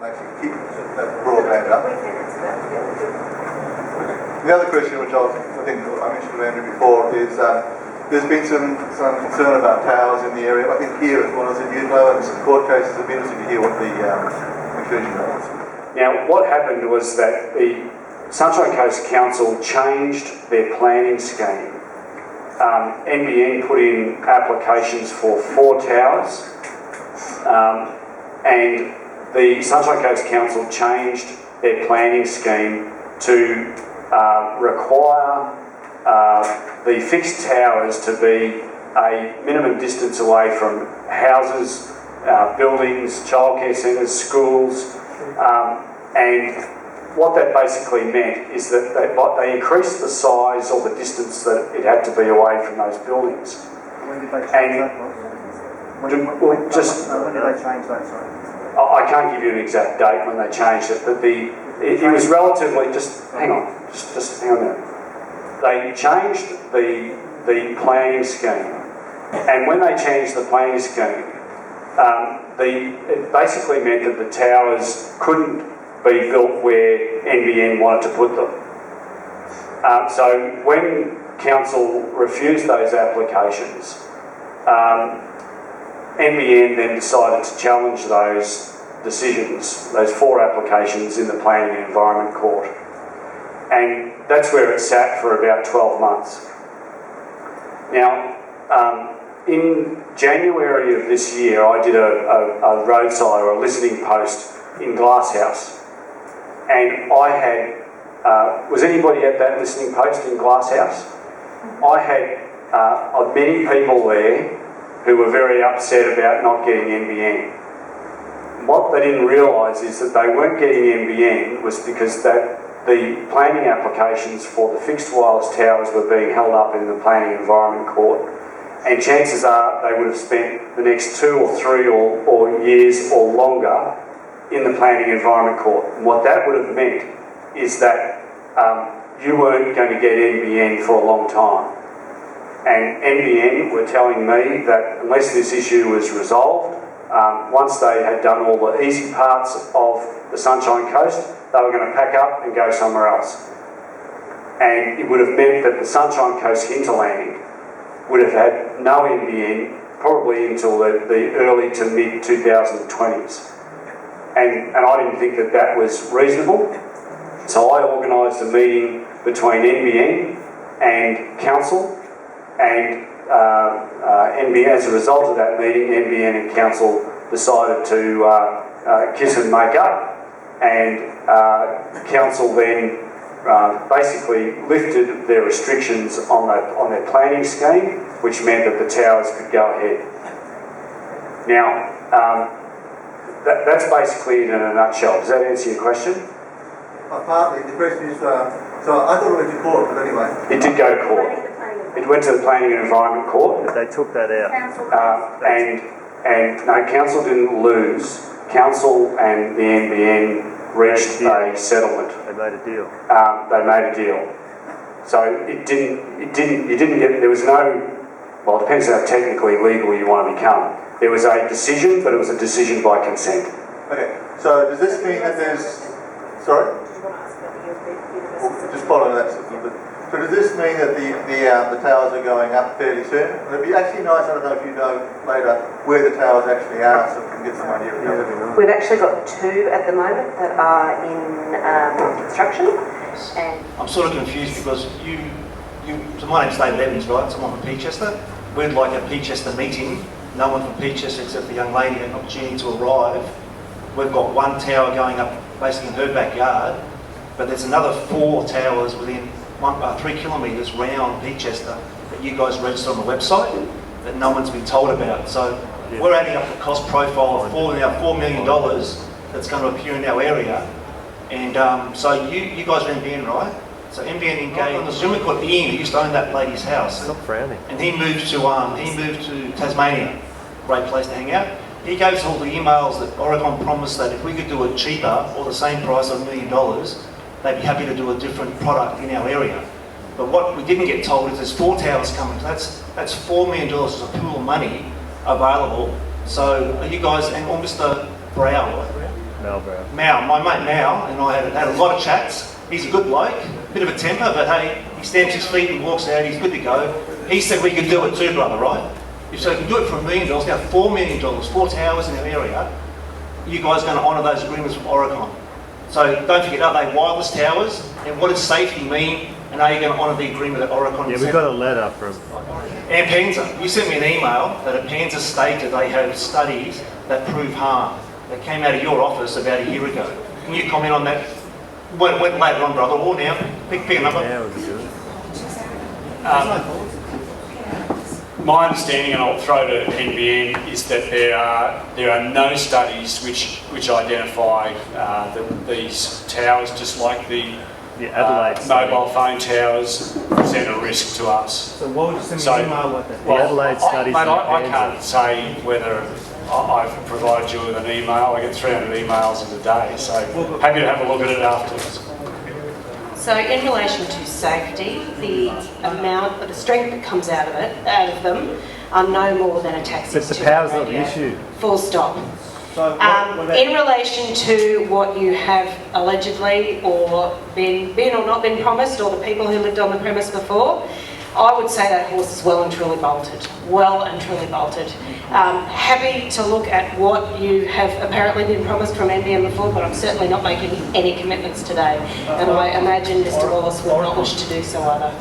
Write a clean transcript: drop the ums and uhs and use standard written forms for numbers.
actually keep that broadband up. The other question, which I think I mentioned to Andrew before, is there's been some concern about towers in the area. I think here as well as in Udlow and some court cases. It'd be interesting to hear what the conclusion was. Now, what happened was that the Sunshine Coast Council changed their planning scheme. NBN put in applications for 4 towers, and the Sunshine Coast Council changed their planning scheme to require the fixed towers to be a minimum distance away from houses, buildings, childcare centres, schools, and what that basically meant is that they increased the size or the distance that it had to be away from those buildings. When did they change that? When did they change that? Sorry. I can't give you an exact date when they changed it, but it was relatively, just hang on a minute. They changed the planning scheme, and when they changed the planning scheme, it basically meant that the towers couldn't be built where NBN wanted to put them. So when council refused those applications, NBN then decided to challenge those decisions, those 4 applications in the Planning and Environment Court. And that's where it sat for about 12 months. Now, in January of this year, I did a roadside or a listening post in Glasshouse. And I had, was anybody at that listening post in Glasshouse? I had many people there who were very upset about not getting NBN. What they didn't realise is that they weren't getting NBN was because the planning applications for the fixed wireless towers were being held up in the Planning and Environment Court. And chances are they would have spent the next 2 or 3 or years or longer in the Planning and Environment Court. And what that would have meant is that you weren't going to get NBN for a long time. And NBN were telling me that unless this issue was resolved, once they had done all the easy parts of the Sunshine Coast, they were going to pack up and go somewhere else. And it would have meant that the Sunshine Coast hinterland would have had no NBN probably until the early to mid 2020s. And I didn't think that was reasonable. So I organised a meeting between NBN and Council, and NBN, as a result of that meeting, NBN and Council decided to kiss and make up, and Council then basically lifted their restrictions on their planning scheme, which meant that the towers could go ahead. Now, that's basically it in a nutshell. Does that answer your question? Partly. The question is, so I thought it went to court, but anyway. It did go to court. It went to the Planning and Environment Court. But they took that out. And no, Council didn't lose. Council and the NBN reached a settlement. They made a deal. They made a deal. So you didn't get, there was no, well, it depends how technically legal you want to become. There was a decision, but it was a decision by consent. Okay, so does this mean that there's, sorry? Just following that. So does this mean that the towers are going up fairly soon? It'd be actually nice, I don't know if you know later, where the towers actually are, so we can get some idea of that. We've actually got 2 at the moment that are in construction. And I'm sort of confused because so my name's David Evans, right? Someone from Peachester. We'd like a Peachester meeting. No one from Peachester except the young lady had an opportunity to arrive. We've got 1 tower going up basically in her backyard, but there's another 4 towers within 3 kilometres round Peachester that you guys register on the website that no one's been told about. So we're adding up the cost profile of $4 million that's going to appear in our area. And so you guys are NBN, right? So NBN engaged on the Zoom called Ian, who used to own that lady's house. Stop frowning. And he moved to Tasmania, great place to hang out. He gave us all the emails that Oregon promised that if we could do it cheaper or the same price of $1 million, they'd be happy to do a different product in our area. But what we didn't get told is there's 4 towers coming. That's $4 million as a pool of money available. So are you guys, and or Mr. Brown, Mao, my mate Mao, and I had a lot of chats. He's a good bloke, bit of a temper, but hey, he stamps his feet and walks out, he's good to go. He said we could do it too, brother, right? If so, we can do it for $1 million, now $4 million, 4 towers in our area, you guys are going to honour those agreements with Oricon. So don't forget, are they wireless towers? And what does safety mean? And are you going to honour the agreement that Oricon Yeah, we got a letter from... Ampanza, you sent me an email that Ampanza stated they have studies that prove harm. That came out of your office about a year ago. Can you comment on that? Went later on, brother, or now? Pick a number. Yeah, it would be good. My understanding, and I'll throw to NBN, is that there are no studies which identify that these towers, just like the Adelaide mobile phone towers, present a risk to us. So why would you send me an email like that? The Adelaide studies. Mate, I can't say whether I've provided you with an email. I get 300 emails in a day, so happy to have a look at it afterwards. So in relation to safety, the amount of the strength that comes out of them are no more than a taxi. But the power's not the issue. Full stop. So In relation to what you have allegedly or been or not been promised, or the people who lived on the premise before, I would say that horse is well and truly bolted. Well and truly bolted. Happy to look at what you have apparently been promised from NBN before, but I'm certainly not making any commitments today. And I imagine Mr. Wallace would not wish to do so either.